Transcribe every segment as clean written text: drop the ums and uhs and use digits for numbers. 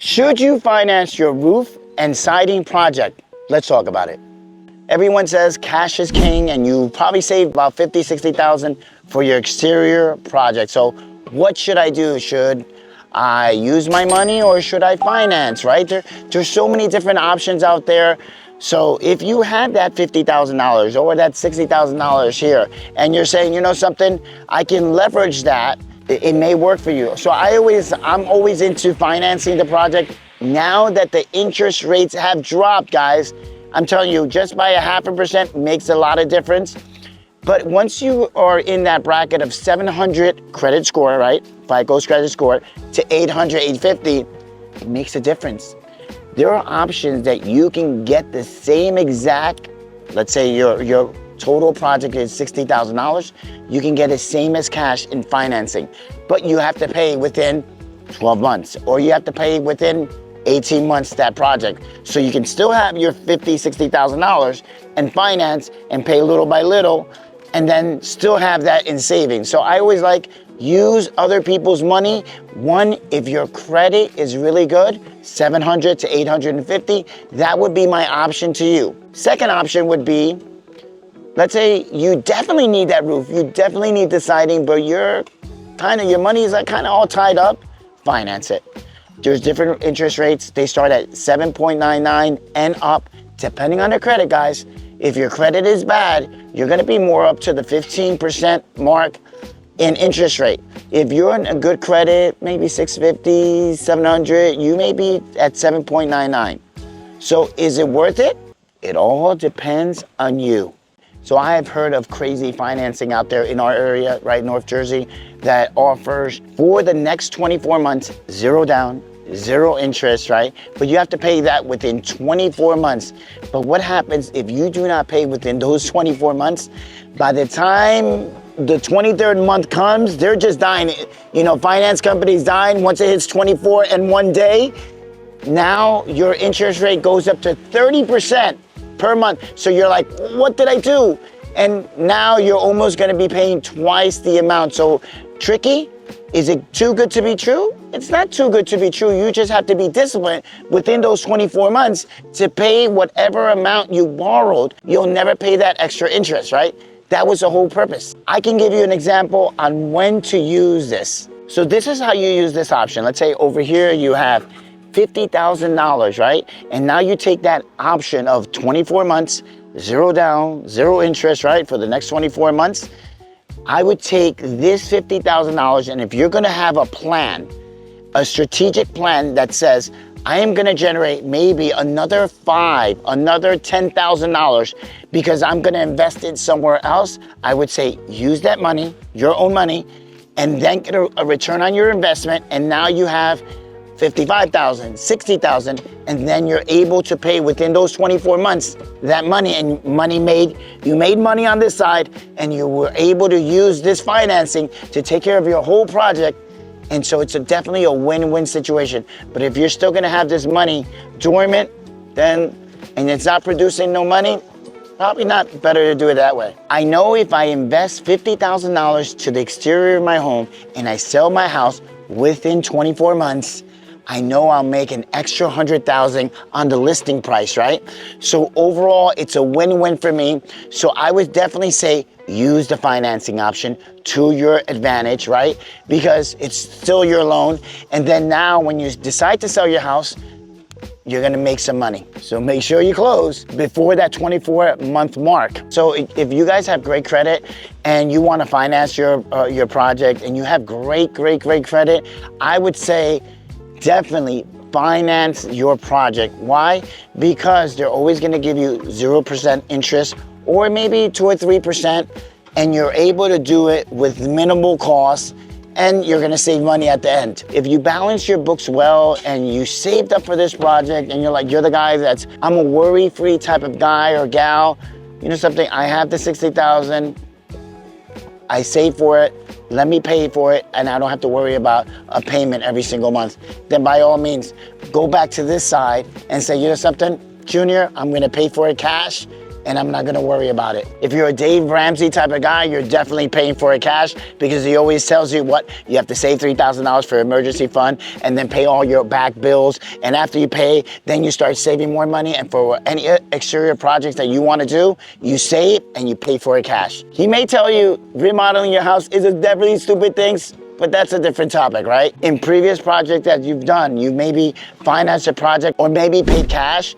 Should you finance your roof and siding project? Let's talk about it. Everyone says cash is king, and you probably save about 50, 60,000 for your exterior project. So what should I do? Should I use my money or should I finance, right? There's so many different options out there. So if you had that $50,000 or that $60,000 here, and you're saying, you know something, I can leverage that, it may work for you. So I'm always into financing the project. Now that the interest rates have dropped, guys, I'm telling you, just by 0.5% makes a lot of difference. But once you are in that bracket of 700 credit score, right? FICO's credit score to 800, 850, it makes a difference. There are options that you can get the same exact, let's say your total project is $60,000, you can get the same as cash in financing, but you have to pay within 12 months, or you have to pay within 18 months that project. So you can still have your $50,000, $60,000 and finance and pay little by little, and then still have that in savings. So I always like, use other people's money. One, if your credit is really good, 700 to 850, that would be my option to you. Second option would be, let's say you definitely need that roof, you definitely need the siding, but your money is like kind of all tied up, finance it. There's different interest rates. They start at 7.99 and up, depending on the credit, guys. If your credit is bad, you're gonna be more up to the 15% mark in interest rate. If you're in a good credit, maybe 650, 700, you may be at 7.99. So is it worth it? It all depends on you. So I have heard of crazy financing out there in our area, right, North Jersey, that offers for the next 24 months, 0 down, 0 interest, right? But you have to pay that within 24 months. But what happens if you do not pay within those 24 months? By the time the 23rd month comes, they're just dying. You know, finance companies dying once it hits 24 and 1 day. Now your interest rate goes up to 30% per month. So you're like, what did I do? And now you're almost gonna be paying twice the amount. So tricky. Is it too good to be true? It's not too good to be true. You just have to be disciplined within those 24 months to pay whatever amount you borrowed. You'll never pay that extra interest, right? That was the whole purpose. I can give you an example on when to use this. So this is how you use this option. Let's say over here you have $50,000, right? And now you take that option of 24 months, 0 down, 0 interest, right? For the next 24 months. I would take this $50,000, and if you're gonna have a plan, a strategic plan that says, I am gonna generate maybe another $10,000 because I'm gonna invest it somewhere else, I would say use that money, your own money, and then get a return on your investment, and now you have $55,000, $60,000, and then you're able to pay within those 24 months that money, and you made money on this side, and you were able to use this financing to take care of your whole project. And so it's definitely a win-win situation. But if you're still gonna have this money dormant, and it's not producing no money, probably not better to do it that way. I know if I invest $50,000 to the exterior of my home and I sell my house within 24 months, I know I'll make an extra $100,000 on the listing price, right? So overall, it's a win-win for me. So I would definitely say use the financing option to your advantage, right? Because it's still your loan. And then now when you decide to sell your house, you're gonna make some money. So make sure you close before that 24-month mark. So if you guys have great credit and you wanna finance your project and you have great credit, I would say definitely finance your project. Why? Because they're always gonna give you 0% interest or maybe 2 or 3%, and you're able to do it with minimal costs, and you're gonna save money at the end. If you balance your books well and you saved up for this project and you're the guy I'm a worry-free type of guy or gal, you know something, I have the 60,000, I save for it, let me pay for it, and I don't have to worry about a payment every single month, then by all means, go back to this side and say, you know something, Junior, I'm gonna pay for it cash, and I'm not gonna worry about it. If you're a Dave Ramsey type of guy, you're definitely paying for it cash because he always tells you what, you have to save $3,000 for emergency fund and then pay all your back bills. And after you pay, then you start saving more money. And for any exterior projects that you wanna do, you save and you pay for it cash. He may tell you remodeling your house is a definitely stupid things, but that's a different topic, right? In previous projects that you've done, you maybe financed a project or maybe paid cash.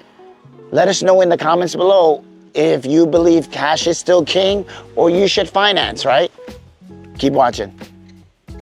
Let us know in the comments below if you believe cash is still king or you should finance, right? Keep watching.